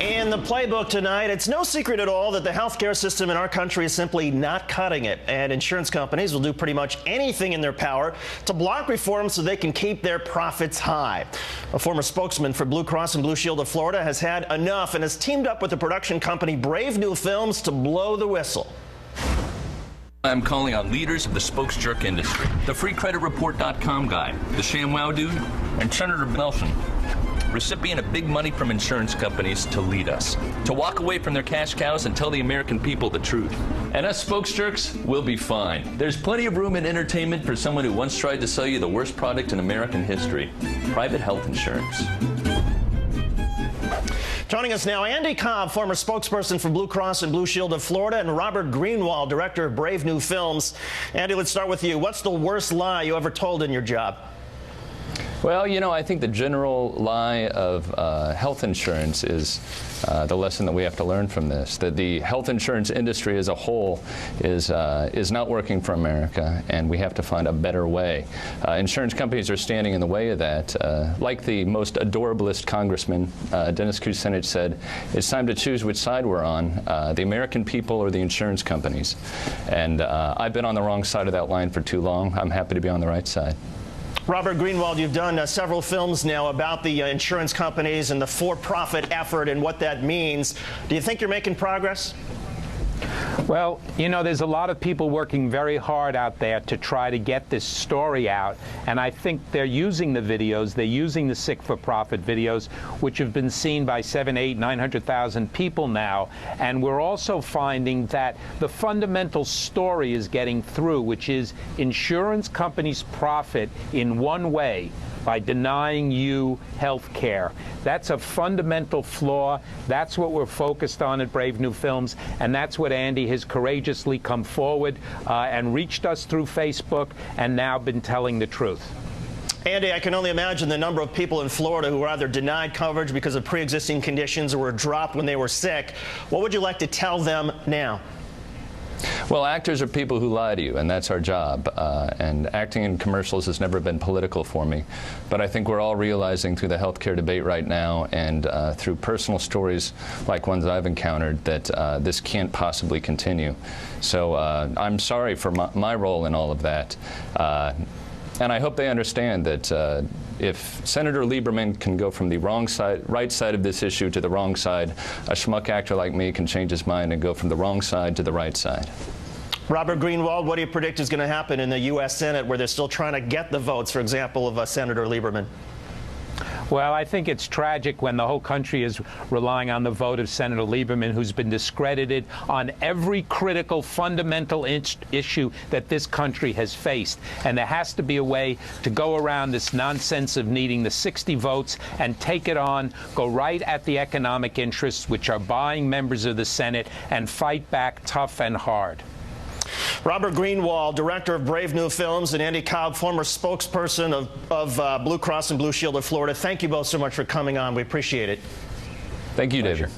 In the playbook tonight, it's no secret at all that the healthcare system in our country is simply not cutting it, and insurance companies will do pretty much anything in their power to block reform so they can keep their profits high. A former spokesman for Blue Cross and Blue Shield of Florida has had enough and has teamed up with the production company Brave New Films to blow the whistle. I'm calling on leaders of the spokesjerk industry, the FreeCreditReport.com guy, the ShamWow dude, and Senator Nelson, recipient of big money from insurance companies to lead us, to walk away from their cash cows and tell the American people the truth. And us spokesjerks will be fine. There's plenty of room in entertainment for someone who once tried to sell you the worst product in American history, private health insurance. Joining us now, Andy Cobb, former spokesperson for Blue Cross and Blue Shield of Florida, and Robert Greenwald, director of Brave New Films. Andy, let's start with you. What's the worst lie you ever told in your job? Well, you know, I think the general lie of health insurance is the lesson that we have to learn from this, that the health insurance industry as a whole is not working for America, and we have to find a better way. Insurance companies are standing in the way of that. Like the most adorablest congressman, Dennis Kucinich, said, it's time to choose which side we're on, the American people or the insurance companies. And I've been on the wrong side of that line for too long. I'm happy to be on the right side. Robert Greenwald, you've done several films now about the insurance companies and the for-profit effort and what that means. Do you think you're making progress? Well, you know, there's a lot of people working very hard out there to try to get this story out, and I think they're using the videos, they're using the sick-for-profit videos, which have been seen by 700,000, 800,000, 900,000 people now, and we're also finding that the fundamental story is getting through, which is insurance companies profit in one way: by denying you health care. That's a fundamental flaw. That's what we're focused on at Brave New Films, and that's what Andy has courageously come forward and reached us through Facebook and now been telling the truth. Andy, I can only imagine the number of people in Florida who were either denied coverage because of pre-existing conditions or were dropped when they were sick. What would you like to tell them now? Well, actors are people who lie to you, and that's our job. And acting in commercials has never been political for me. But I think we're all realizing through the healthcare debate right now and through personal stories like ones I've encountered that this can't possibly continue. So I'm sorry for my role in all of that. And I hope they understand that if Senator Lieberman can go from the right side of this issue to the wrong side, a schmuck actor like me can change his mind and go from the wrong side to the right side. Robert Greenwald, what do you predict is going to happen in the U.S. Senate, where they're still trying to get the votes, for example, of Senator Lieberman? Well, I think it's tragic when the whole country is relying on the vote of Senator Lieberman, who's been discredited on every critical, fundamental issue that this country has faced. And there has to be a way to go around this nonsense of needing the 60 votes and take it on, go right at the economic interests, which are buying members of the Senate, and fight back tough and hard. Robert Greenwald, director of Brave New Films, and Andy Cobb, former spokesperson of Blue Cross and Blue Shield of Florida. Thank you both so much for coming on. We appreciate it. Thank you, David.